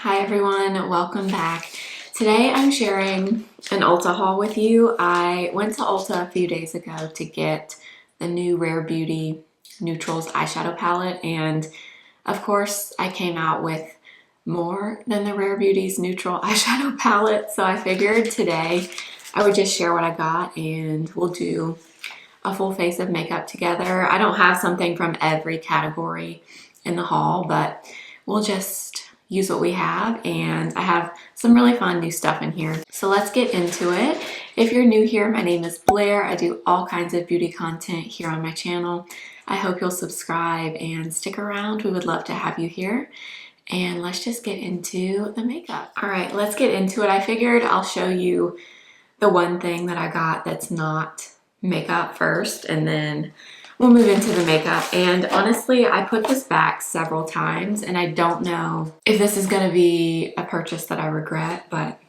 Hi everyone, welcome back. Today I'm sharing an Ulta haul with you. I went to Ulta a few days ago to get the new Rare Beauty Neutrals eyeshadow palette, and of course I came out with more than the Rare Beauty's neutral eyeshadow palette, so I figured today I would just share what I got and we'll do a full face of makeup together. I don't have something from every category in the haul, but we'll just use what we have, and I have some really fun new stuff in here. So let's get into it. If you're new here, my name is Blair. I do all kinds of beauty content here on my channel. I hope you'll subscribe and stick around. We would love to have you here. And let's just get into the makeup. All right, let's get into it. I figured I'll show you the one thing that I got that's not makeup first, and then we'll move into the makeup. And honestly, I put this back several times and I don't know if this is gonna be a purchase that I regret, but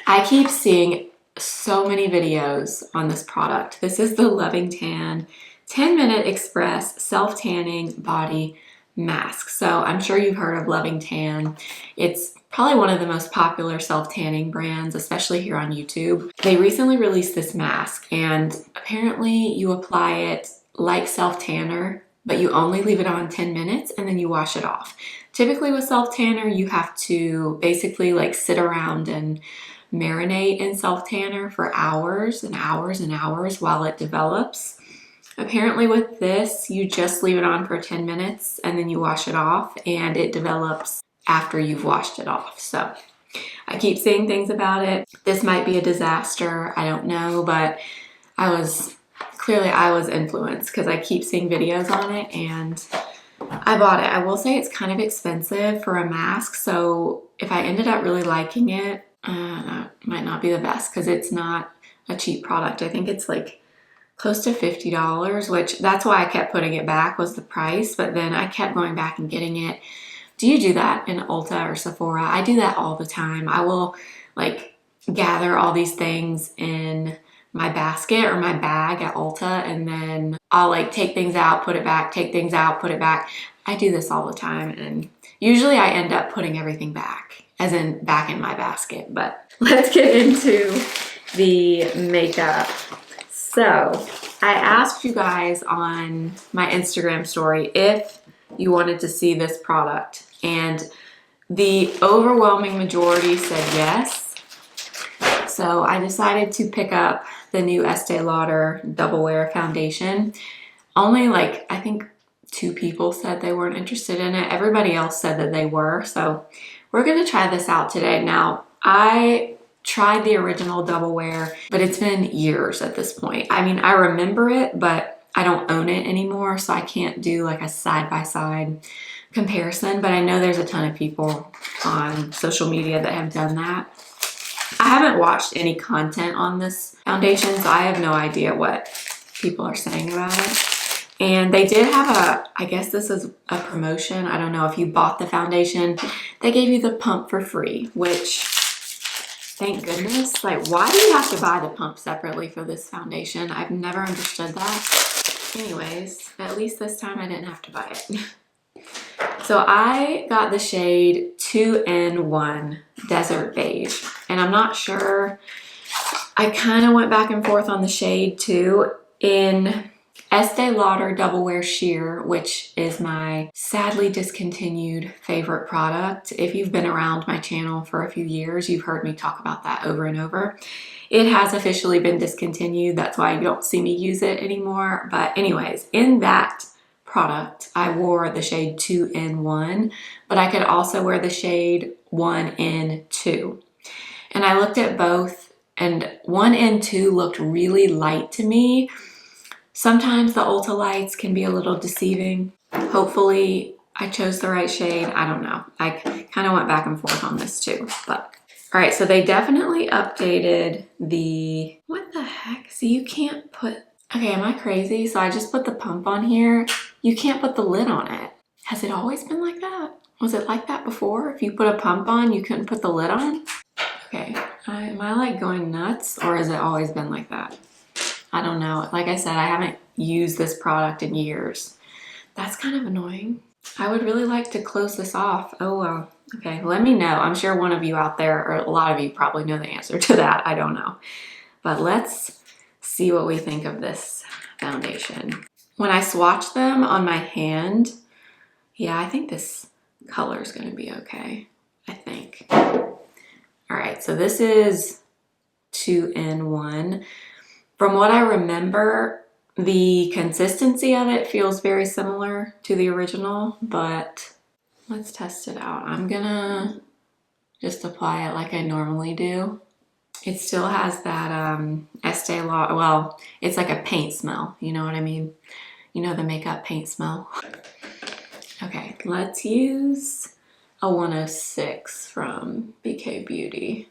I keep seeing so many videos on this product. This is the Loving Tan 10-minute express self-tanning body mask. So I'm sure you've heard of Loving Tan. It's probably one of the most popular self-tanning brands, especially here on YouTube. They recently released this mask, and apparently you apply it like self-tanner, but you only leave it on 10 minutes and then you wash it off. Typically with self-tanner, you have to basically like sit around and marinate in self-tanner for hours and hours and hours while it develops. Apparently with this, you just leave it on for 10 minutes and then you wash it off, and it develops after you've washed it off. So I keep seeing things about it. This might be a disaster, I don't know, but I was influenced because I keep seeing videos on it and I bought it. I will say it's kind of expensive for a mask, so if I ended up really liking it, that might not be the best because it's not a cheap product. I think it's like close to $50, which that's why I kept putting it back, was the price, but then I kept going back and getting it. Do you do that in Ulta or Sephora? I do that all the time. I will like gather all these things in my basket or my bag at Ulta, and then I'll like take things out, put it back, take things out, put it back. I do this all the time, and usually I end up putting everything back, as in back in my basket. But let's get into the makeup. So I asked you guys on my Instagram story if you wanted to see this product, and the overwhelming majority said yes. So I decided to pick up the new Estee Lauder Double Wear foundation. Only like, I think 2 people said they weren't interested in it. Everybody else said that they were. So we're gonna try this out today. Now, I tried the original Double Wear, but it's been years at this point. I mean, I remember it, but I don't own it anymore, so I can't do like a side-by-side comparison, but I know there's a ton of people on social media that have done that. I haven't watched any content on this foundation, so I have no idea what people are saying about it. And they did have I guess this is a promotion. I don't know, if you bought the foundation, they gave you the pump for free, which, thank goodness. Like, why do you have to buy the pump separately for this foundation? I've never understood that. Anyways, at least this time I didn't have to buy it. So I got the shade 2N1 Desert Beige, and I'm not sure, I kind of went back and forth on the shade too. In Estee Lauder Double Wear Sheer, which is my sadly discontinued favorite product. If you've been around my channel for a few years, you've heard me talk about that over and over. It has officially been discontinued. That's why you don't see me use it anymore. But anyways, in that product, I wore the shade 2N1, but I could also wear the shade 1N2. And I looked at both, and 1N2 looked really light to me. Sometimes the Ulta lights can be a little deceiving. Hopefully I chose the right shade. I don't know. I kind of went back and forth on this too, but all right. So they definitely updated the, what the heck? So you can't put, okay, am I crazy? So I just put the pump on here. You can't put the lid on it. Has it always been like that? Was it like that before? If you put a pump on, you couldn't put the lid on? Okay, am I like going nuts, or has it always been like that? I don't know. Like I said, I haven't used this product in years. That's kind of annoying. I would really like to close this off. Oh well. Okay, let me know. I'm sure one of you out there, or a lot of you probably know the answer to that. I don't know. But let's see what we think of this foundation. When I swatch them on my hand, yeah, I think this color is going to be okay. I think. All right, so this is 2-in-1. From what I remember, the consistency of it feels very similar to the original, but let's test it out. I'm gonna just apply it like I normally do. It still has that Estee Lauder, well, it's like a paint smell, you know what I mean? You know, the makeup paint smell. Okay, let's use a 106 from BK Beauty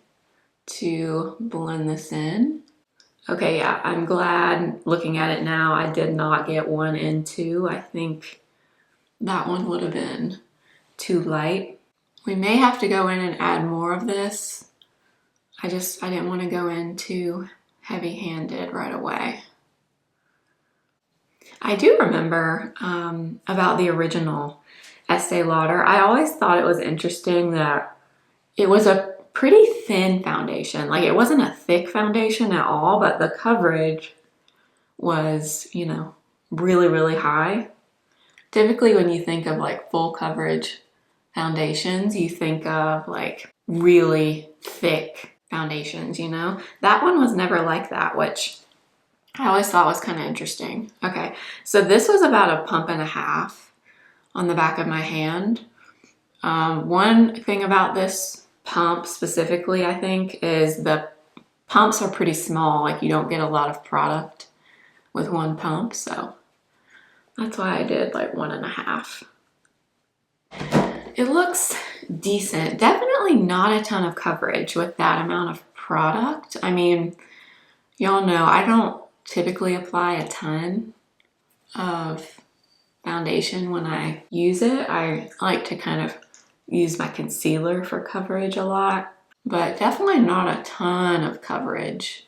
to blend this in. Okay, yeah, I'm glad looking at it now I did not get 1 and 2. I think that one would have been too light. We may have to go in and add more of this. I didn't want to go in too heavy-handed right away. I do remember about the original Estee Lauder. I always thought it was interesting that it was a pretty thin foundation. Like, it wasn't a thick foundation at all, but the coverage was, you know, really, really high. Typically when you think of like full coverage foundations, you think of like really thick foundations, you know? That one was never like that, which I always thought was kind of interesting. Okay, so this was about 1.5 pumps on the back of my hand. One thing about this pump specifically, I think, is the pumps are pretty small. Like, you don't get a lot of product with one pump, so that's why I did like 1.5. It looks decent. Definitely not a ton of coverage with that amount of product. I mean, y'all know I don't typically apply a ton of foundation when I use it. I like to kind of use my concealer for coverage a lot, but definitely not a ton of coverage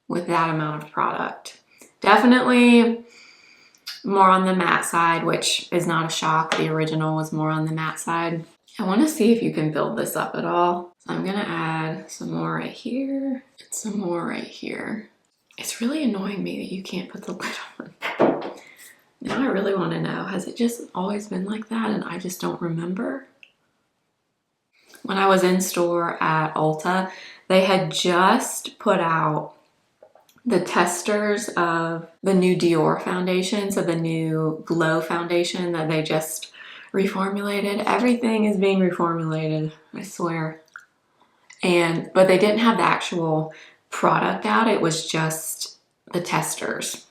with that amount of product. Definitely more on the matte side, which is not a shock. The original was more on the matte side. I want to see if you can build this up at all. So I'm gonna add some more right here and some more right here. It's really annoying me that you can't put the lid on. Now I really want to know, has it just always been like that and I just don't remember? When I was in store at Ulta, they had just put out the testers of the new Dior foundation, so the new Glow foundation that they just reformulated. Everything is being reformulated, I swear. But they didn't have the actual product out, it was just the testers.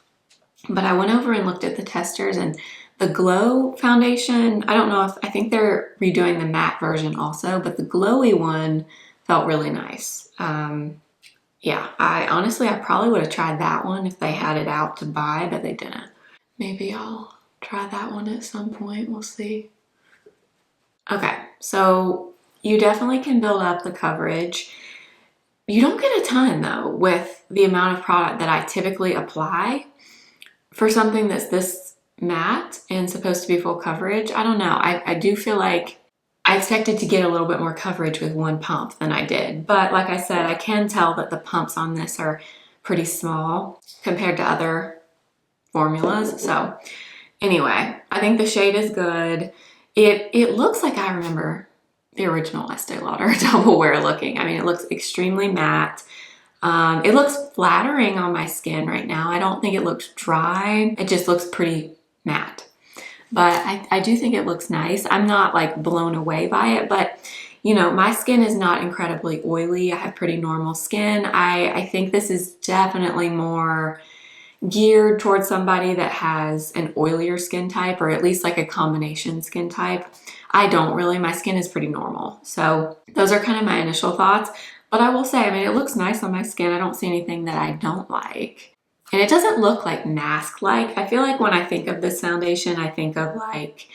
But I went over and looked at the testers, and the Glow foundation, I think they're redoing the matte version also, but the glowy one felt really nice. Yeah, I probably would have tried that one if they had it out to buy, but they didn't. Maybe I'll try that one at some point, we'll see. Okay, so you definitely can build up the coverage. You don't get a ton though with the amount of product that I typically apply for something that's this matte and supposed to be full coverage. I don't know, I do feel like I expected to get a little bit more coverage with one pump than I did. But like I said, I can tell that the pumps on this are pretty small compared to other formulas. So anyway, I think the shade is good. It looks like I remember the original Estee Lauder Double Wear looking. I mean, it looks extremely matte. It looks flattering on my skin right now. I don't think it looks dry. It just looks pretty matte. But I do think it looks nice. I'm not like blown away by it, but you know, my skin is not incredibly oily. I have pretty normal skin. I think this is definitely more geared towards somebody that has an oilier skin type, or at least like a combination skin type. I don't really, my skin is pretty normal. So those are kind of my initial thoughts. But I will say, I mean, it looks nice on my skin. I don't see anything that I don't like. And it doesn't look like mask-like. I feel like when I think of this foundation, I think of like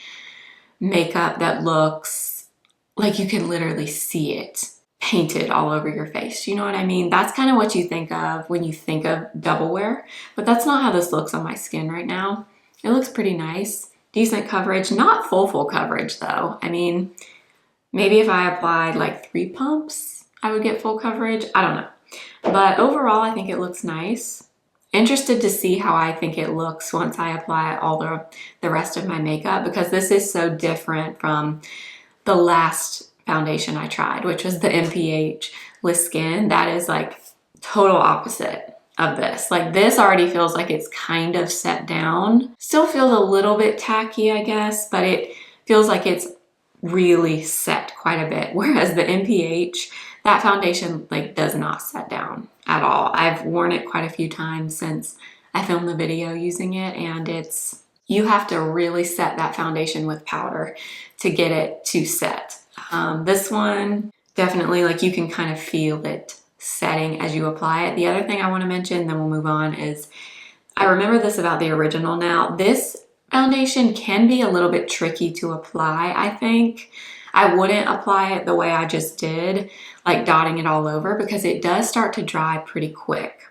makeup that looks like you can literally see it painted all over your face. You know what I mean? That's kind of what you think of when you think of Double Wear. But that's not how this looks on my skin right now. It looks pretty nice. Decent coverage. Not full coverage though. I mean, Maybe if I applied like 3 pumps, I would get full coverage. I don't know. But overall, I think it looks nice. Interested to see how I think it looks once I apply all the rest of my makeup, because this is so different from the last foundation I tried, which was the MPH Lift Skin. That is like total opposite of this. Like this already feels like it's kind of set down. Still feels a little bit tacky, I guess, but it feels like it's really set quite a bit. Whereas the MPH, that foundation like does not set down at all. I've worn it quite a few times since I filmed the video using it, and you have to really set that foundation with powder to get it to set. This one, definitely like you can kind of feel it setting as you apply it. The other thing I want to mention, then we'll move on, is I remember this about the original now. This foundation can be a little bit tricky to apply, I think. I wouldn't apply it the way I just did, like dotting it all over, because it does start to dry pretty quick.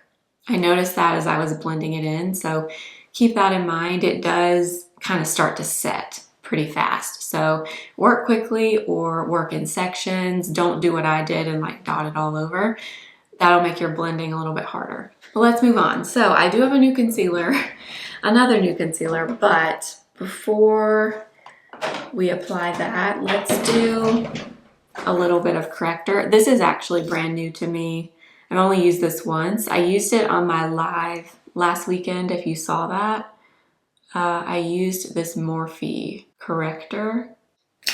I noticed that as I was blending it in, so keep that in mind. It does kind of start to set pretty fast. So work quickly or work in sections. Don't do what I did and like dot it all over. That'll make your blending a little bit harder. Well, let's move on. So I do have a new concealer, another new concealer, but before we apply that, let's do a little bit of corrector. This is actually brand new to me. I've only used this once. I used it on my live last weekend, if you saw that. I used this Morphe corrector.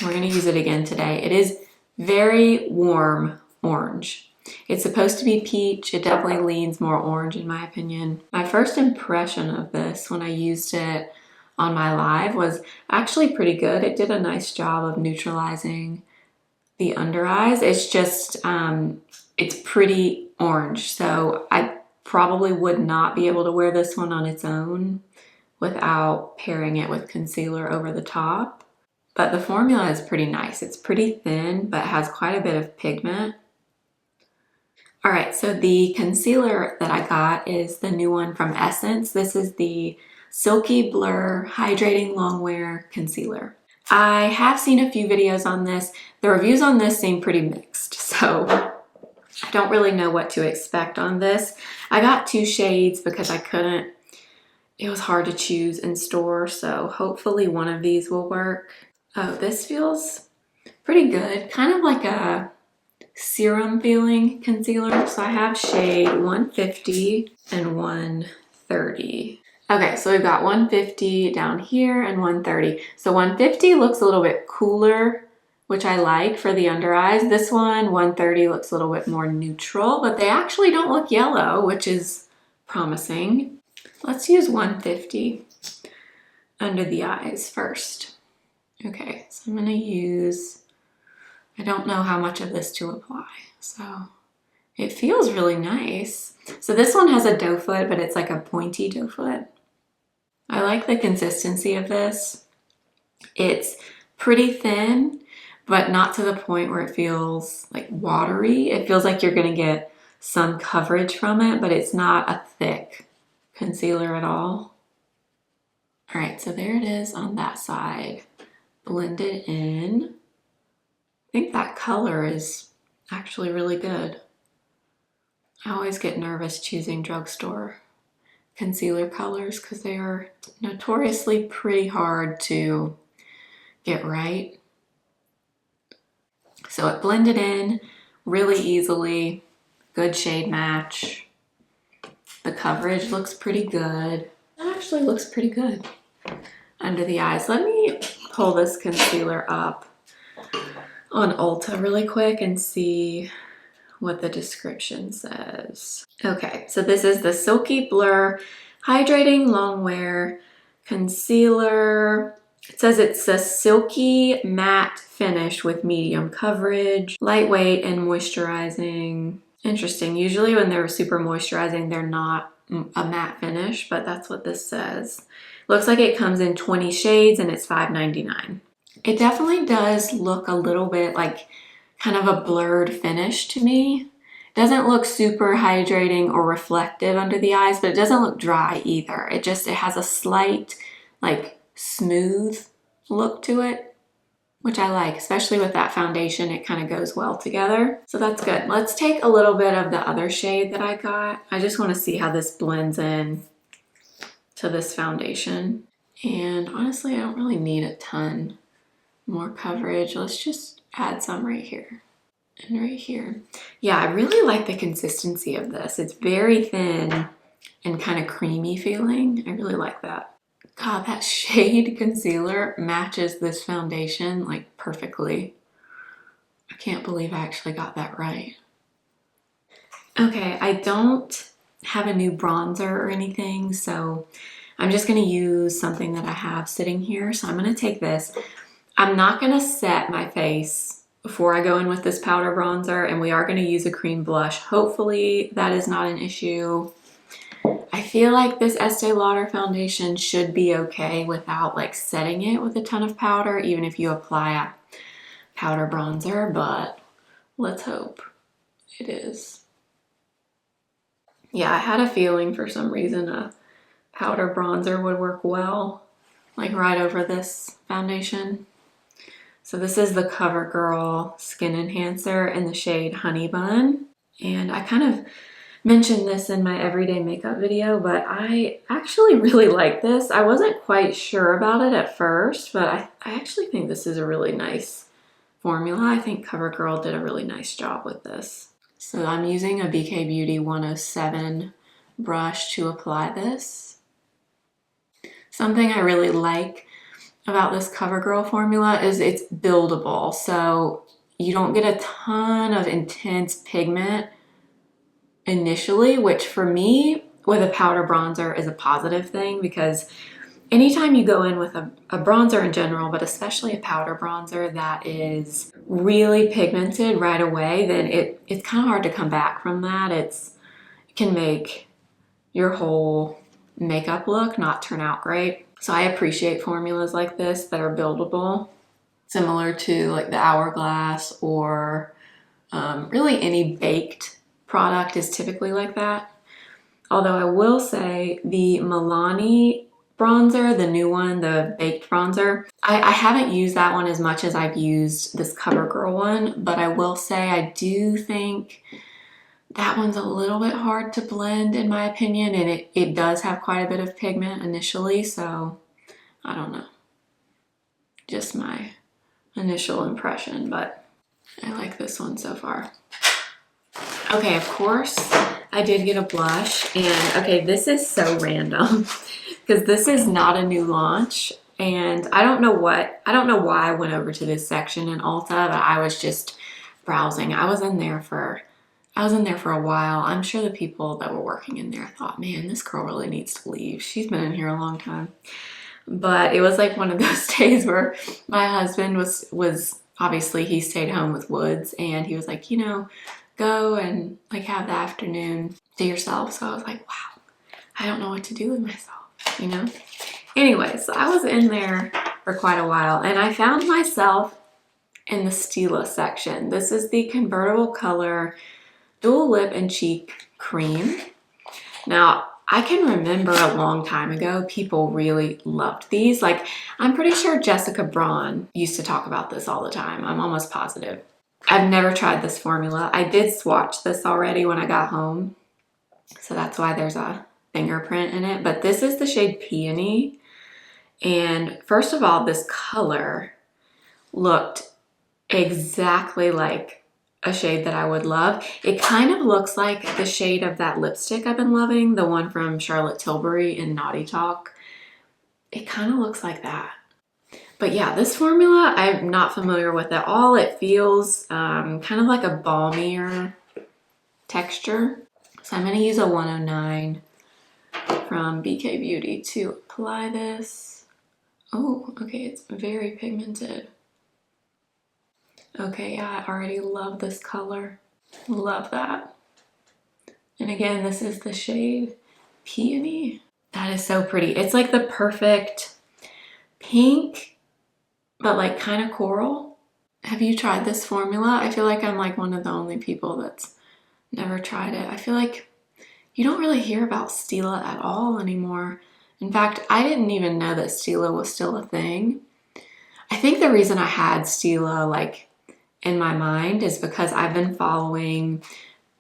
We're gonna use it again today. It is very warm orange. It's supposed to be peach. It definitely leans more orange in my opinion. My first impression of this when I used it on my live was actually pretty good. It did a nice job of neutralizing the under eyes. It's just, it's pretty orange. So I probably would not be able to wear this one on its own without pairing it with concealer over the top. But the formula is pretty nice. It's pretty thin, but has quite a bit of pigment. All right, so the concealer that I got is the new one from Essence. This is the Silky Blur Hydrating Longwear Concealer. I have seen a few videos on this. The reviews on this seem pretty mixed, so I don't really know what to expect on this. I got 2 shades because it was hard to choose in store, so hopefully one of these will work. Oh, this feels pretty good. Kind of like a serum feeling concealer. So I have shade 150 and 130. Okay, so we've got 150 down here and 130. So 150 looks a little bit cooler, which I like for the under eyes. This one, 130, looks a little bit more neutral, but they actually don't look yellow, which is promising. Let's use 150 under the eyes first. Okay, so I'm gonna use, I don't know how much of this to apply, so it feels really nice. So this one has a doe foot, but it's like a pointy doe foot. I like the consistency of this. It's pretty thin, but not to the point where it feels like watery. It feels like you're gonna get some coverage from it, but it's not a thick concealer at all. All right, so there it is on that side. Blend it in. I think that color is actually really good. I always get nervous choosing drugstore concealer colors because they are notoriously pretty hard to get right. So it blended in really easily, good shade match. The coverage looks pretty good. It actually looks pretty good under the eyes. Let me pull this concealer up on Ulta really quick and see what the description says. Okay, so this is the Silky Blur Hydrating Longwear Concealer. It says it's a silky matte finish with medium coverage, lightweight and moisturizing. Interesting. Usually when they're super moisturizing, they're not a matte finish, but that's what this says. Looks like it comes in 20 shades and it's $5.99. It definitely does look a little bit like kind of a blurred finish to me. It doesn't look super hydrating or reflective under the eyes, but it doesn't look dry either. It has a slight like smooth look to it. which I like, especially with that foundation. It kind of goes well together. So that's good. Let's take a little bit of the other shade that I got. I just want to see how this blends in to this foundation. And honestly, I don't really need a ton more coverage. Let's just add some right here and right here. Yeah, I really like the consistency of this. It's very thin and kind of creamy feeling. I really like that. God, that shade concealer matches this foundation like perfectly. I can't believe I actually got that right. Okay, I don't have a new bronzer or anything, so I'm just gonna use something that I have sitting here. So I'm gonna take this. I'm not gonna set my face before I go in with this powder bronzer, and we are gonna use a cream blush. Hopefully that is not an issue. I feel like this Estée Lauder foundation should be okay without like setting it with a ton of powder, even if you apply a powder bronzer, but let's hope it is. Yeah, I had a feeling for some reason a powder bronzer would work well, like right over this foundation. So this is the CoverGirl Skin Enhancer in the shade Honey Bun. And I kind of mentioned this in my everyday makeup video, but I actually really like this. I wasn't quite sure about it at first, but I actually think this is a really nice formula. I think CoverGirl did a really nice job with this. So I'm using a BK Beauty 107 brush to apply this. Something I really like about this CoverGirl formula is it's buildable. So you don't get a ton of intense pigment initially, which for me with a powder bronzer is a positive thing, because anytime you go in with a bronzer in general, but especially a powder bronzer that is really pigmented right away, then it's kind of hard to come back from that. It can make your whole makeup look not turn out great. So I appreciate formulas like this that are buildable, similar to like the Hourglass or really any baked product is typically like that. Although I will say the Milani bronzer, the new one, the baked bronzer, I haven't used that one as much as I've used this CoverGirl one, but I will say I do think that one's a little bit hard to blend in my opinion, and it does have quite a bit of pigment initially, so I don't know. Just my initial impression, but I like this one so far. Okay, of course, I did get a blush, and okay, this is so random because this is not a new launch, and I don't know why I went over to this section in Ulta, but I was just browsing. I was in there for a while. I'm sure the people that were working in there thought, man, this girl really needs to leave. She's been in here a long time. But it was like one of those days where my husband was obviously he stayed home with Woods, and he was like, you know, go and like have the afternoon to yourself. So I was like, wow, I don't know what to do with myself, you know? Anyway, so I was in there for quite a while, and I found myself in the Stila section. This is the convertible color dual lip and cheek cream. Now, I can remember a long time ago, people really loved these. Like, I'm pretty sure Jessica Braun used to talk about this all the time. I'm almost positive. I've never tried this formula. I did swatch this already when I got home, so that's why there's a fingerprint in it. But this is the shade Peony. And first of all, this color looked exactly like a shade that I would love. It kind of looks like the shade of that lipstick I've been loving, the one from Charlotte Tilbury in Naughty Talk. It kind of looks like that. But yeah, this formula, I'm not familiar with at all. It feels kind of like a balmier texture. So I'm going to use a 109 from BK Beauty to apply this. Oh, okay, it's very pigmented. Okay, yeah, I already love this color. Love that. And again, this is the shade Peony. That is so pretty. It's like the perfect pink, but like kind of coral. Have you tried this formula? I feel like I'm like one of the only people that's never tried it. I feel like you don't really hear about Stila at all anymore. In fact, I didn't even know that Stila was still a thing. I think the reason I had Stila like in my mind is because I've been following,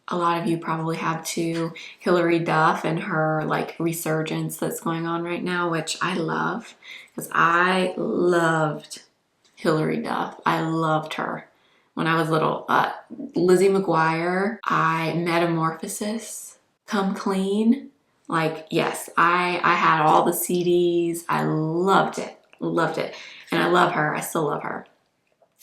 a lot of you probably have too, Hilary Duff and her like resurgence that's going on right now, which I love because I loved Hilary Duff. I loved her when I was little. Lizzie McGuire, Metamorphosis, Come Clean. Like, yes, I had all the CDs. I loved it, loved it. And I love her, I still love her.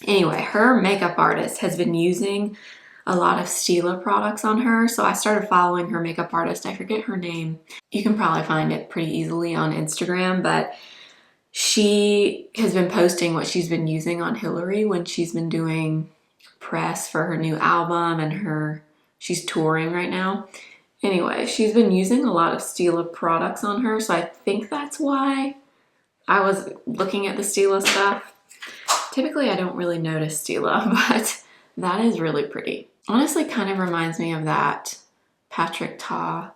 Anyway, her makeup artist has been using a lot of Stila products on her. So I started following her makeup artist. I forget her name. You can probably find it pretty easily on Instagram, but she has been posting what she's been using on Hilary when she's been doing press for her new album and she's touring right now. Anyway, she's been using a lot of Stila products on her, so I think that's why I was looking at the Stila stuff. Typically, I don't really notice Stila, but that is really pretty. Honestly, kind of reminds me of that Patrick Ta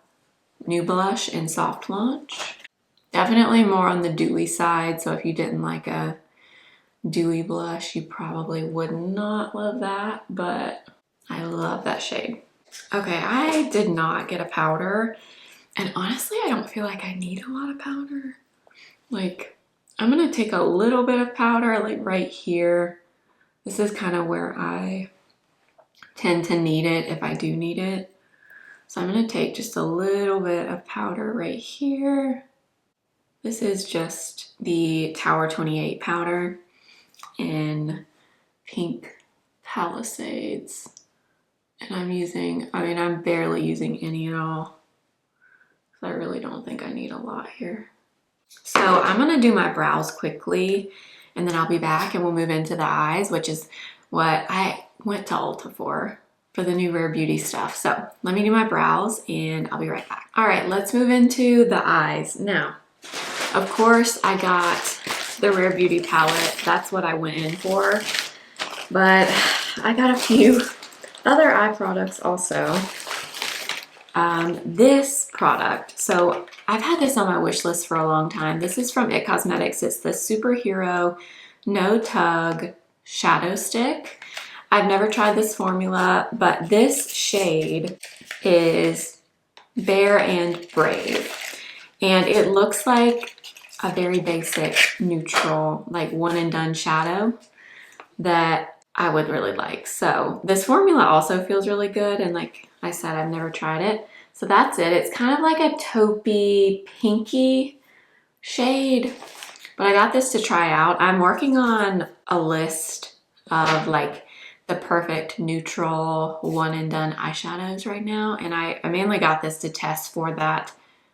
new blush in Soft Launch. Definitely more on the dewy side, so if you didn't like a dewy blush, you probably would not love that, but I love that shade. Okay, I did not get a powder, and honestly, I don't feel like I need a lot of powder. Like, I'm gonna take a little bit of powder, like right here. This is kind of where I tend to need it if I do need it. So I'm gonna take just a little bit of powder right here. This is just the Tower 28 powder in Pink Palisades. And I'm barely using any at all. So I really don't think I need a lot here. So I'm gonna do my brows quickly and then I'll be back and we'll move into the eyes, which is what I went to Ulta for the new Rare Beauty stuff. So let me do my brows and I'll be right back. All right, let's move into the eyes. Now, of course, I got the Rare Beauty palette. That's what I went in for. But I got a few other eye products also. This product, so I've had this on my wish list for a long time. This is from IT Cosmetics. It's the Superhero No Tug Shadow Stick. I've never tried this formula, but this shade is Bare and Brave. And it looks like a very basic, neutral, like one and done shadow that I would really like. So this formula also feels really good. And like I said, I've never tried it. So that's it. It's kind of like a taupey, pinky shade, but I got this to try out. I'm working on a list of like the perfect neutral one and done eyeshadows right now. And I mainly got this to test for that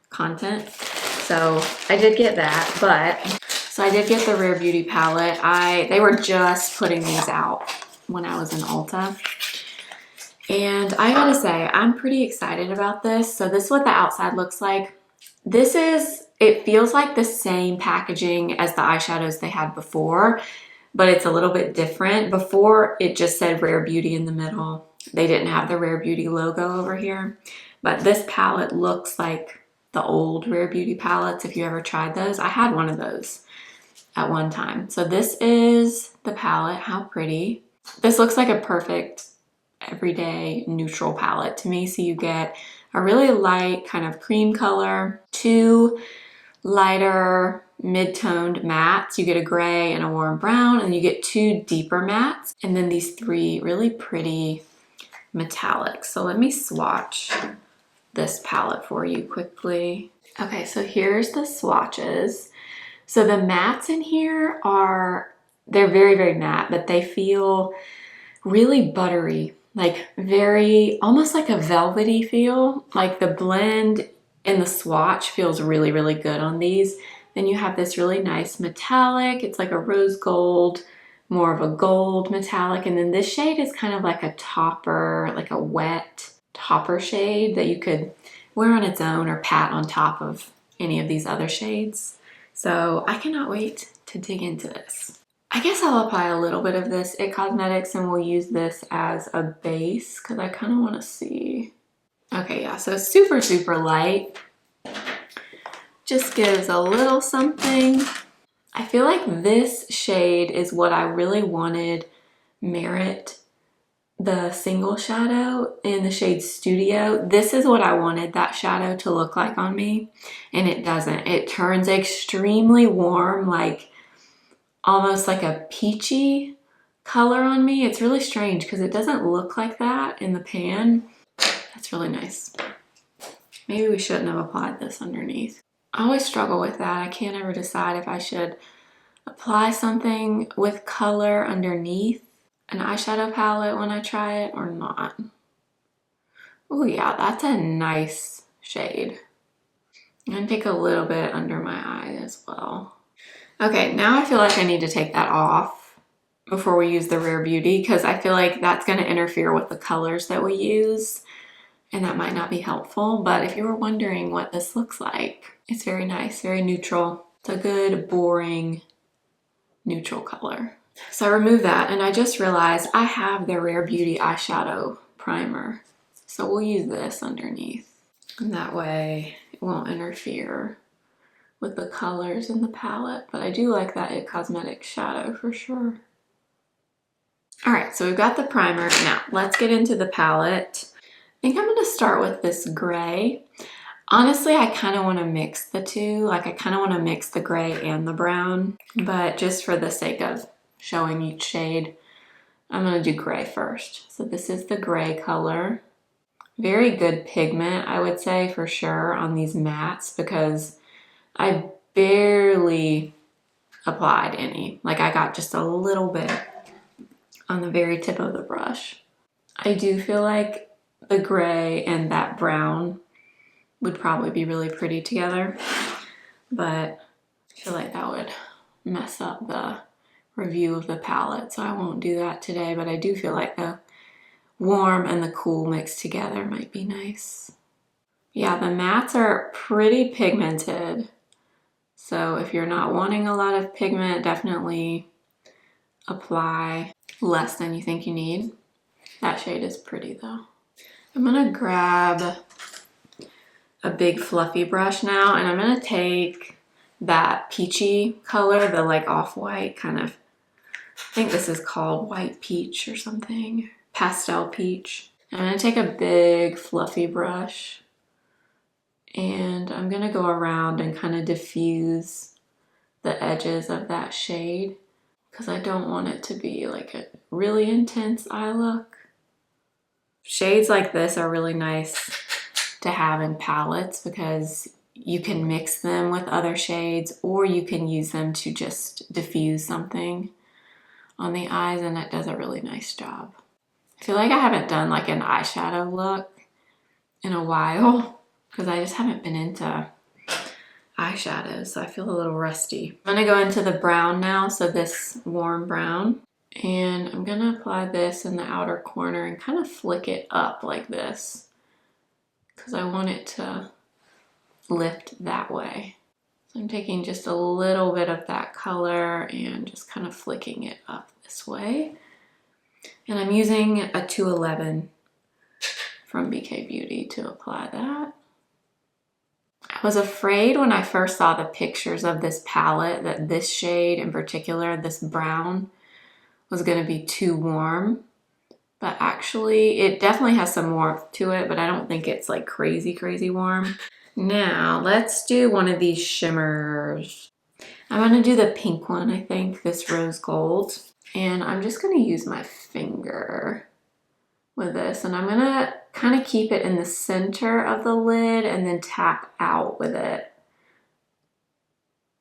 content. So I did get that, so I did get the Rare Beauty palette. They were just putting these out when I was in Ulta. And I gotta say, I'm pretty excited about this. So this is what the outside looks like. It feels like the same packaging as the eyeshadows they had before, but it's a little bit different. Before, it just said Rare Beauty in the middle. They didn't have the Rare Beauty logo over here. But this palette looks like the old Rare Beauty palettes, if you ever tried those. I had one of those at one time. So this is the palette. How pretty. This looks like a perfect everyday neutral palette to me. So you get a really light kind of cream color, two lighter mid-toned mattes. You get a gray and a warm brown, and you get two deeper mattes, and then these three really pretty metallics. So let me swatch this palette for you quickly. Okay, so here's the swatches. So the mattes in here they're very, very matte, but they feel really buttery, like almost like a velvety feel. Like the blend and the swatch feels really, really good on these. Then you have this really nice metallic. It's like a rose gold, more of a gold metallic. And then this shade is kind of like a topper, like a wet topper shade that you could wear on its own or pat on top of any of these other shades. So I cannot wait to dig into this. I guess I'll apply a little bit of this IT Cosmetics and we'll use this as a base because I kind of want to see. Okay, yeah, so super, super light. Just gives a little something. I feel like this shade is what I really wanted Merit, the single shadow in the shade Studio. This is what I wanted that shadow to look like on me, and it doesn't. It turns extremely warm, like almost like a peachy color on me. It's really strange because it doesn't look like that in the pan. That's really nice. Maybe we shouldn't have applied this underneath. I always struggle with that. I can't ever decide if I should apply something with color underneath an eyeshadow palette when I try it or not. Oh yeah, that's a nice shade. I'm gonna take a little bit under my eye as well. Okay, now I feel like I need to take that off before we use the Rare Beauty because I feel like that's gonna interfere with the colors that we use and that might not be helpful. But if you were wondering what this looks like, it's very nice, very neutral. It's a good, boring, neutral color. So I removed that and I just realized I have the Rare Beauty eyeshadow primer. So we'll use this underneath. And that way it won't interfere with the colors in the palette. But I do like that It Cosmetics shadow for sure. All right, so we've got the primer. Now let's get into the palette. I think I'm gonna start with this gray. Honestly, I kind of want to mix the two. Like I kind of want to mix the gray and the brown, but just for the sake of showing each shade, I'm going to do gray first. So this is the gray color. Very good pigment, I would say for sure on these mattes because I barely applied any. Like I got just a little bit on the very tip of the brush. I do feel like the gray and that brown would probably be really pretty together, but I feel like that would mess up the review of the palette, so I won't do that today, but I do feel like the warm and the cool mixed together might be nice. Yeah, the mattes are pretty pigmented, so if you're not wanting a lot of pigment, definitely apply less than you think you need. That shade is pretty though. I'm gonna grab a big fluffy brush now and I'm gonna take that peachy color, the like off-white kind of, I think this is called white peach or something, pastel peach. I'm gonna take a big fluffy brush and I'm gonna go around and kind of diffuse the edges of that shade because I don't want it to be like a really intense eye look. Shades like this are really nice to have in palettes because you can mix them with other shades or you can use them to just diffuse something on the eyes and it does a really nice job. I feel like I haven't done like an eyeshadow look in a while because I just haven't been into eyeshadows, so I feel a little rusty. I'm gonna go into the brown now, so this warm brown, and I'm gonna apply this in the outer corner and kind of flick it up like this because I want it to lift that way. So I'm taking just a little bit of that color and just kind of flicking it up this way. And I'm using a 211 from BK Beauty to apply that. I was afraid when I first saw the pictures of this palette that this shade in particular, this brown, was going to be too warm. But actually, it definitely has some warmth to it, but I don't think it's like crazy, crazy warm. Now, let's do one of these shimmers. I'm going to do the pink one, I think, this rose gold. And I'm just going to use my finger with this. And I'm going to kind of keep it in the center of the lid and then tap out with it.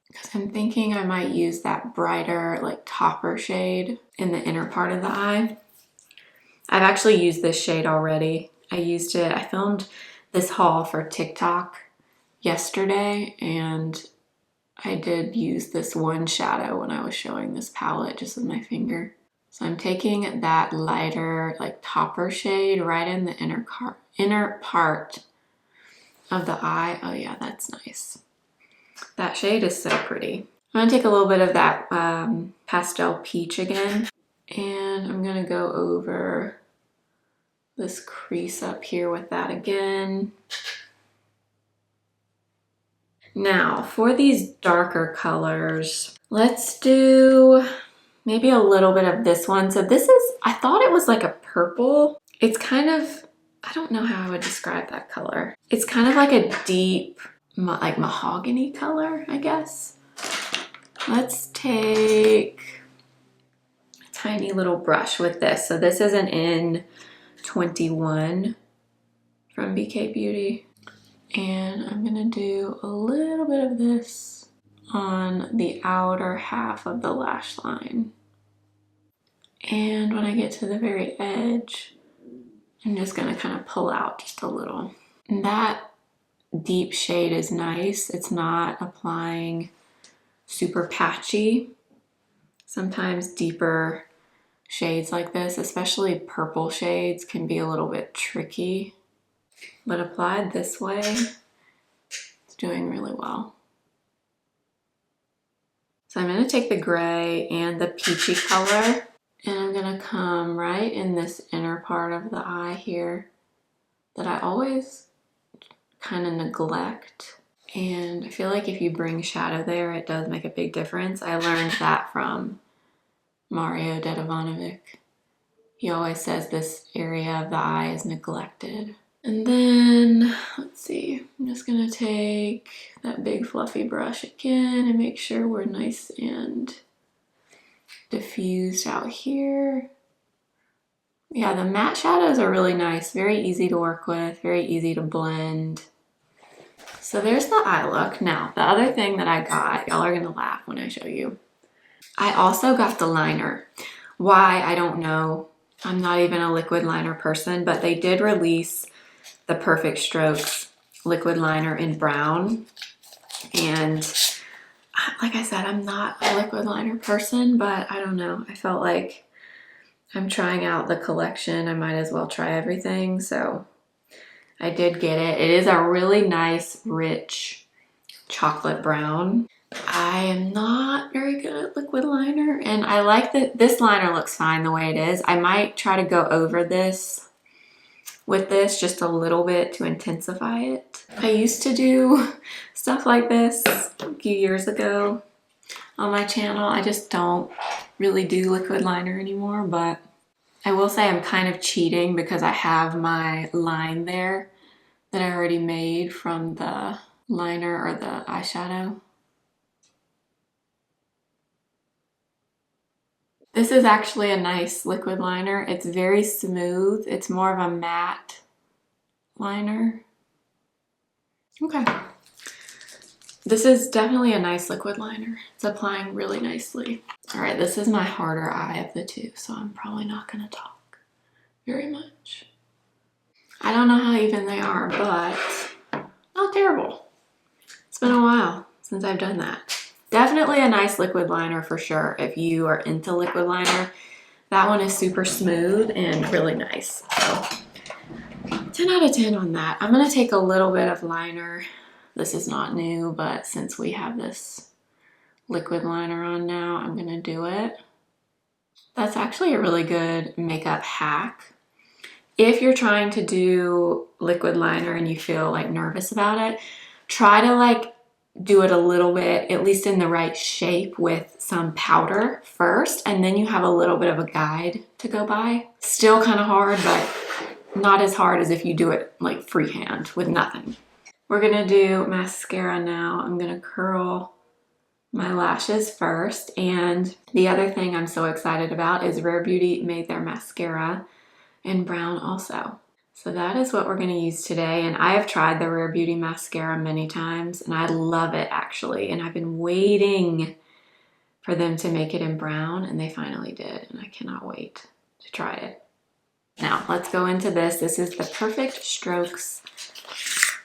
Because I'm thinking I might use that brighter, like topper shade in the inner part of the eye. I've actually used this shade already. I filmed this haul for TikTok yesterday and I did use this one shadow when I was showing this palette just with my finger. So I'm taking that lighter like topper shade right in the inner part of the eye. Oh yeah, that's nice. That shade is so pretty. I'm gonna take a little bit of that pastel peach again and I'm gonna go over this crease up here with that again. Now, for these darker colors, let's do maybe a little bit of this one. So this is, I thought it was like a purple. It's kind of, I don't know how I would describe that color. It's kind of like a deep, like mahogany color, I guess. Let's take a tiny little brush with this. So this is an N21 from BK Beauty. And I'm gonna do a little bit of this on the outer half of the lash line. And when I get to the very edge, I'm just gonna kind of pull out just a little. And that deep shade is nice. It's not applying super patchy. Sometimes deeper shades like this, especially purple shades, can be a little bit tricky. But applied this way, it's doing really well. So I'm going to take the gray and the peachy color, and I'm going to come right in this inner part of the eye here that I always kind of neglect. And I feel like if you bring shadow there, it does make a big difference. I learned that from Mario Dedivanovic. He always says this area of the eye is neglected. And then, let's see, I'm just gonna take that big fluffy brush again and make sure we're nice and diffused out here. Yeah, the matte shadows are really nice, very easy to work with, very easy to blend. So there's the eye look. Now, the other thing that I got, y'all are gonna laugh when I show you. I also got the liner. Why, I don't know. I'm not even a liquid liner person, but they did release the Perfect Strokes liquid liner in brown. And like I said, I'm not a liquid liner person, but I don't know. I felt like I'm trying out the collection. I might as well try everything. So I did get it. It is a really nice, rich chocolate brown. I am not very good at liquid liner, and I like that this liner looks fine the way it is. I might try to go over this with this just a little bit to intensify it. I used to do stuff like this a few years ago on my channel. I just don't really do liquid liner anymore, but I will say I'm kind of cheating because I have my line there that I already made from the liner or the eyeshadow. This is actually a nice liquid liner. It's very smooth. It's more of a matte liner. Okay. This is definitely a nice liquid liner. It's applying really nicely. All right, this is my harder eye of the two, so I'm probably not gonna talk very much. I don't know how even they are, but not terrible. It's been a while since I've done that. Definitely a nice liquid liner for sure if you are into liquid liner. That one is super smooth and really nice. So 10 out of 10 on that. I'm gonna take a little bit of liner. This is not new, but since we have this liquid liner on now, I'm gonna do it. That's actually a really good makeup hack. If you're trying to do liquid liner and you feel like nervous about it, try to like do it a little bit, at least in the right shape, with some powder first, and then you have a little bit of a guide to go by. Still kind of hard, but not as hard as if you do it like freehand with nothing. We're gonna do mascara now. I'm gonna curl my lashes first, and the other thing I'm so excited about is Rare Beauty made their mascara in brown also. So that is what we're going to use today, and I have tried the Rare Beauty mascara many times and I love it actually, and I've been waiting for them to make it in brown, and they finally did, and I cannot wait to try it. Now let's go into this. This is the Perfect Strokes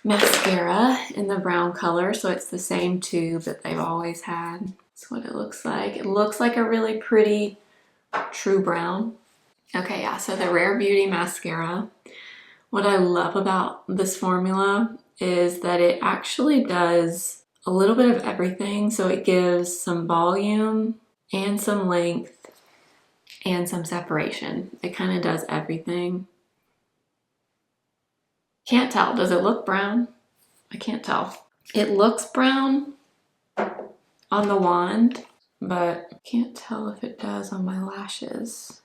mascara in the brown color, so it's the same tube that they've always had. That's what it looks like. It looks like a really pretty true brown. Okay, yeah, so the Rare Beauty mascara. What I love about this formula is that it actually does a little bit of everything. So it gives some volume and some length and some separation. It kind of does everything. Can't tell. Does it look brown? I can't tell. It looks brown on the wand, but I can't tell if it does on my lashes.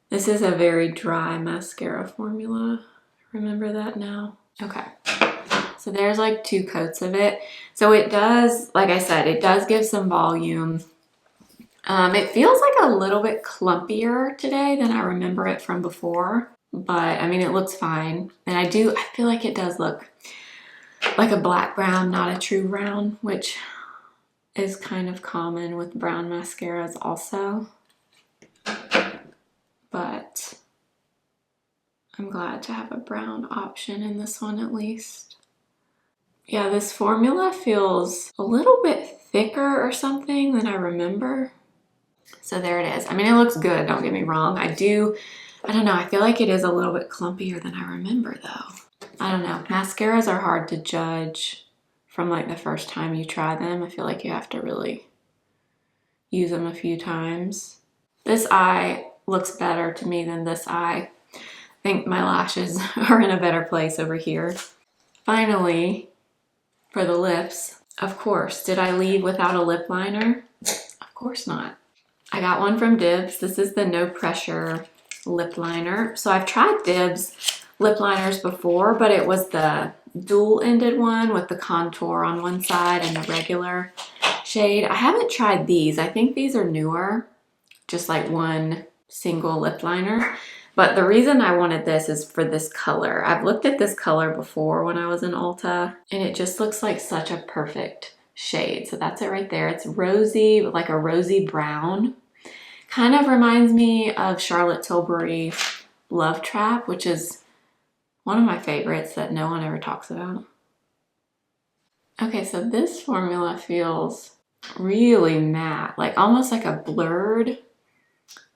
This is a very dry mascara formula. Remember that now? Okay. So there's like 2 coats of it. So it does, like I said, it does give some volume. It feels like a little bit clumpier today than I remember it from before, but I mean, it looks fine. And I feel like it does look like a black brown, not a true brown, which is kind of common with brown mascaras also. But I'm glad to have a brown option in this one at least. Yeah, this formula feels a little bit thicker or something than I remember. So there it is. I mean, it looks good, don't get me wrong. I don't know, I feel like it is a little bit clumpier than I remember though. I don't know, mascaras are hard to judge from like the first time you try them. I feel like you have to really use them a few times. This eye looks better to me than this eye. I think my lashes are in a better place over here. Finally, for the lips, of course, did I leave without a lip liner? Of course not. I got one from Dibs. This is the No Pressure lip liner. So I've tried Dibs lip liners before, but it was the dual-ended one with the contour on one side and the regular shade. I haven't tried these. I think these are newer, just like one single lip liner. But the reason I wanted this is for this color. I've looked at this color before when I was in Ulta, and it just looks like such a perfect shade. So that's it right there. It's rosy, like a rosy brown. Kind of reminds me of Charlotte Tilbury Love Trap, which is one of my favorites that no one ever talks about. Okay, so this formula feels really matte, like almost like a blurred,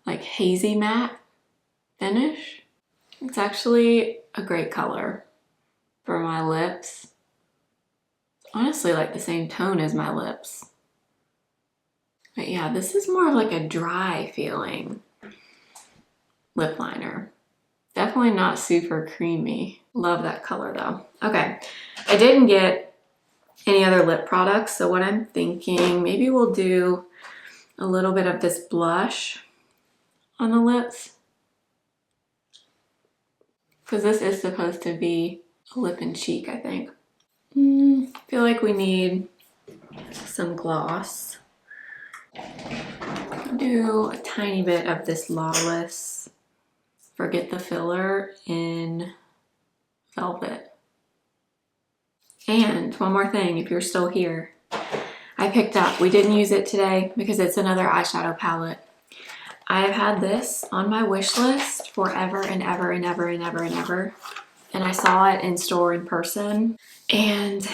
like hazy matte finish. It's actually a great color for my lips. It's honestly like the same tone as my lips. But yeah, this is more of like a dry feeling lip liner. Definitely not super creamy. Love that color though. Okay, I didn't get any other lip products, so what I'm thinking, maybe we'll do a little bit of this blush on the lips, because this is supposed to be a lip and cheek, I think. I feel like we need some gloss. Do a tiny bit of this Lawless Forget the Filler in Velvet. And one more thing, if you're still here, I picked up, we didn't use it today because it's another eyeshadow palette. I have had this on my wish list forever and ever and ever and ever and ever. And I saw it in store in person and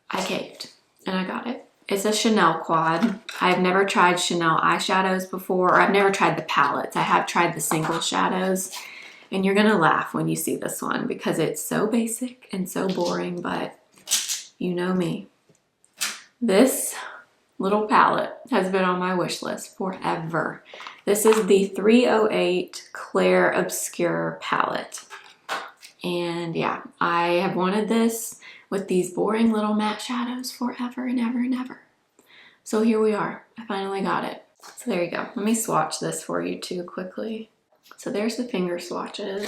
I caved and I got it. It's a Chanel quad. I've never tried Chanel eyeshadows before, or I've never tried the palettes. I have tried the single shadows, and you're gonna laugh when you see this one because it's so basic and so boring, but you know me. This little palette has been on my wish list forever. This is the 308 Claire Obscure palette. And yeah, I have wanted this with these boring little matte shadows forever and ever and ever. So here we are. I finally got it. So there you go. Let me swatch this for you too quickly. So there's the finger swatches.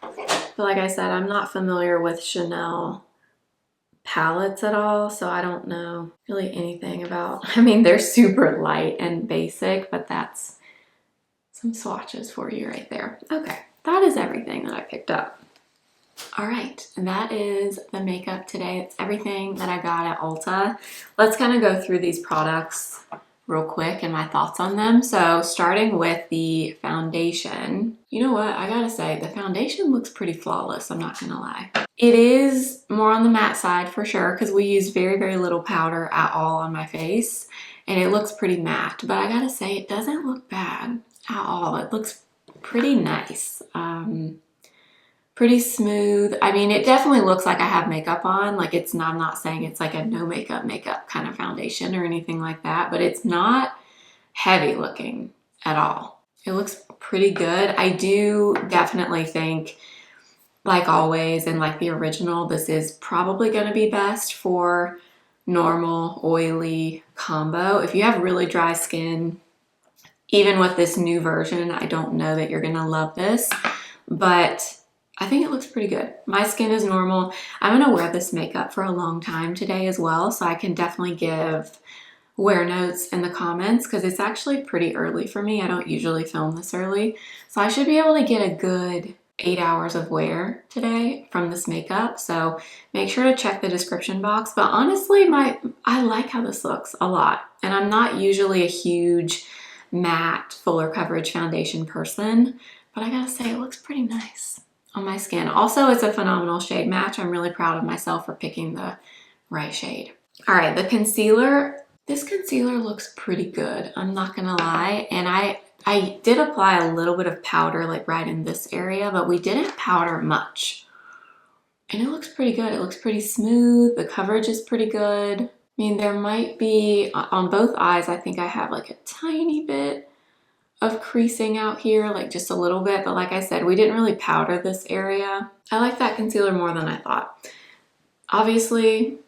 But like I said, I'm not familiar with Chanel palettes at all, so I don't know really anything about, I mean, they're super light and basic, but that's some swatches for you right there. Okay, that is everything that I picked up. All right, and that is the makeup today. It's everything that I got at Ulta. Let's kind of go through these products real quick and my thoughts on them. So starting with the foundation, you know what, I gotta say, the foundation looks pretty flawless, I'm not gonna lie. It is more on the matte side for sure, because we use very, very little powder at all on my face, and it looks pretty matte, but I gotta say, it doesn't look bad at all. It looks pretty nice. Pretty smooth. I mean, it definitely looks like I have makeup on. Like I'm not saying it's like a no makeup kind of foundation or anything like that, but it's not heavy looking at all. It looks pretty good. I do definitely think like always, and like the original, this is probably going to be best for normal oily combo. If you have really dry skin, even with this new version, I don't know that you're going to love this, but I think it looks pretty good. My skin is normal. I'm going to wear this makeup for a long time today as well, so I can definitely give wear notes in the comments because it's actually pretty early for me. I don't usually film this early, so I should be able to get a good 8 hours of wear today from this makeup. So make sure to check the description box. But honestly, I like how this looks a lot, and I'm not usually a huge matte fuller coverage foundation person, but I gotta say it looks pretty nice on my skin. Also, it's a phenomenal shade match. I'm really proud of myself for picking the right shade. All right, the concealer. This concealer looks pretty good, I'm not gonna lie. And I did apply a little bit of powder like right in this area, but we didn't powder much. And it looks pretty good. It looks pretty smooth. The coverage is pretty good. I mean, there might be, on both eyes, I think I have like a tiny bit of creasing out here, like just a little bit. But like I said, we didn't really powder this area. I like that concealer more than I thought. Obviously,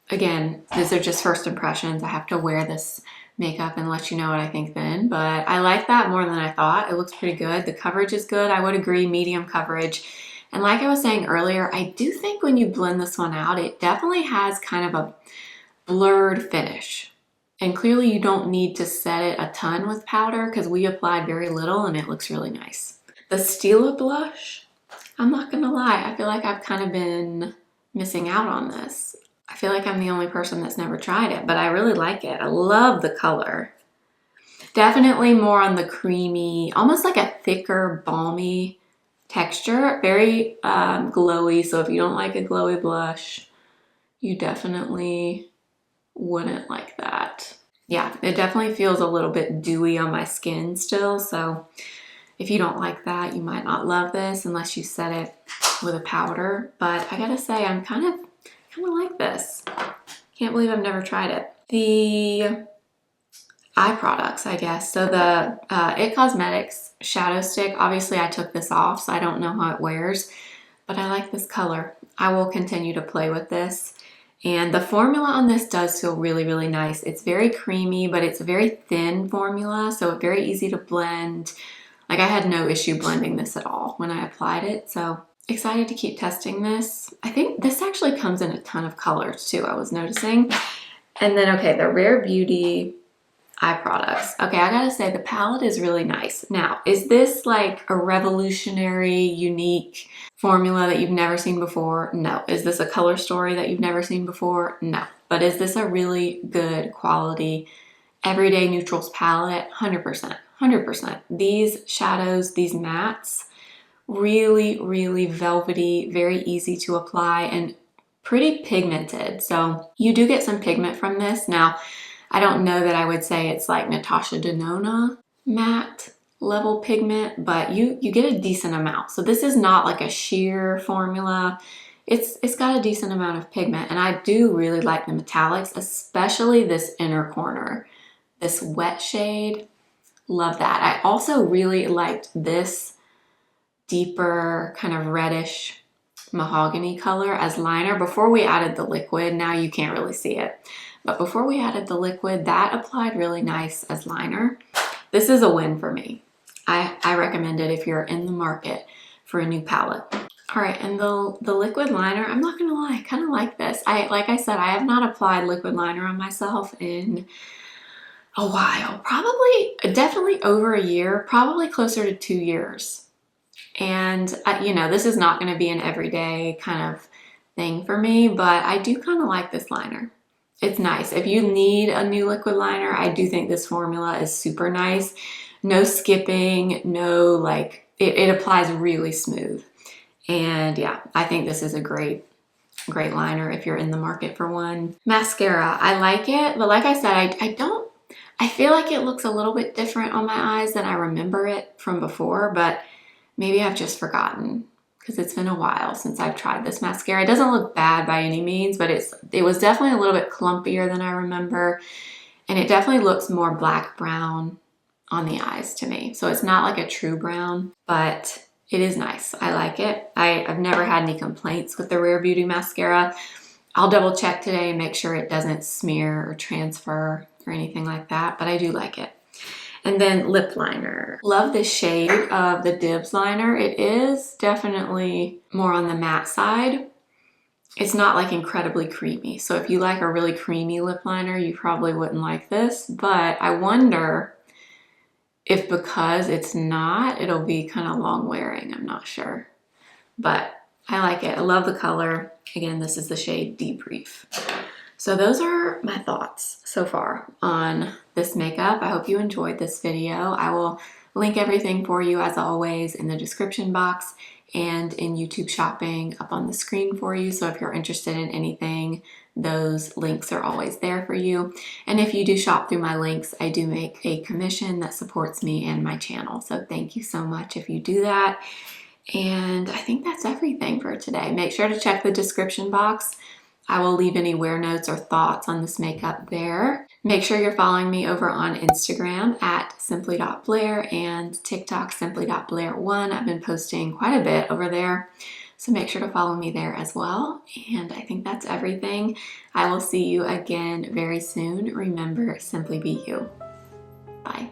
again, these are just first impressions. I have to wear this makeup and let you know what I think then, but I like that more than I thought. It looks pretty good. The coverage is good. I would agree, medium coverage. And like I was saying earlier, I do think when you blend this one out, it definitely has kind of a blurred finish. And clearly you don't need to set it a ton with powder because we applied very little and it looks really nice. The Stila blush, I'm not gonna lie, I feel like I've kind of been missing out on this. I feel like I'm the only person that's never tried it, but I really like it. I love the color. Definitely more on the creamy, almost like a thicker, balmy texture. Very glowy, so if you don't like a glowy blush, you definitely wouldn't like that. Yeah, it definitely feels a little bit dewy on my skin still, so if you don't like that, you might not love this unless you set it with a powder. But I gotta say, I'm kind of like this. Can't believe I've never tried it. The eye products, I guess. So the It Cosmetics Shadow Stick, obviously I took this off, so I don't know how it wears, but I like this color. I will continue to play with this. And the formula on this does feel really, really nice. It's very creamy, but it's a very thin formula, so it's very easy to blend. Like I had no issue blending this at all when I applied it, so excited to keep testing this. I think this actually comes in a ton of colors too, I was noticing. And then, okay, the Rare Beauty eye products. Okay, I gotta say the palette is really nice. Now, is this like a revolutionary, unique formula that you've never seen before? No. Is this a color story that you've never seen before? No. But is this a really good quality everyday neutrals palette? 100%, 100%. These shadows, these mattes, really, really velvety, very easy to apply, and pretty pigmented. So you do get some pigment from this. Now, I don't know that I would say it's like Natasha Denona matte level pigment, but you get a decent amount. So this is not like a sheer formula. It's got a decent amount of pigment, and I do really like the metallics, especially this inner corner. This wet shade, love that. I also really liked this deeper kind of reddish mahogany color as liner before we added the liquid. Now you can't really see it, but before we added the liquid, that applied really nice as liner. This is a win for me. I recommend it if you're in the market for a new palette. All right, and the liquid liner, I'm not gonna lie, I kind of like this. Like I said, I have not applied liquid liner on myself in a while, definitely over a year, probably closer to 2 years. And you know, this is not going to be an everyday kind of thing for me, but I do kind of like this liner. It's nice. If you need a new liquid liner, I do think this formula is super nice. No skipping, no like, it applies really smooth. And yeah, I think this is a great liner if you're in the market for one. Mascara, I like it, but like I said, I feel like it looks a little bit different on my eyes than I remember it from before, but maybe I've just forgotten because it's been a while since I've tried this mascara. It doesn't look bad by any means, but it was definitely a little bit clumpier than I remember. And it definitely looks more black brown on the eyes to me. So it's not like a true brown, but it is nice. I like it. I've never had any complaints with the Rare Beauty mascara. I'll double check today and make sure it doesn't smear or transfer or anything like that, but I do like it. And then lip liner. Love the shade of the Dibs liner. It is definitely more on the matte side. It's not like incredibly creamy. So if you like a really creamy lip liner, you probably wouldn't like this, but I wonder if because it's not, it'll be kind of long wearing. I'm not sure, but I like it. I love the color. Again, this is the shade Debrief. So those are my thoughts so far on this makeup. I hope you enjoyed this video. I will link everything for you as always in the description box and in YouTube shopping up on the screen for you. So if you're interested in anything, those links are always there for you. And if you do shop through my links, I do make a commission that supports me and my channel. So thank you so much if you do that. And I think that's everything for today. Make sure to check the description box. I will leave any wear notes or thoughts on this makeup there. Make sure you're following me over on Instagram at simply.blair and TikTok simply.blair1. I've been posting quite a bit over there, so make sure to follow me there as well. And I think that's everything. I will see you again very soon. Remember, simply be you. Bye.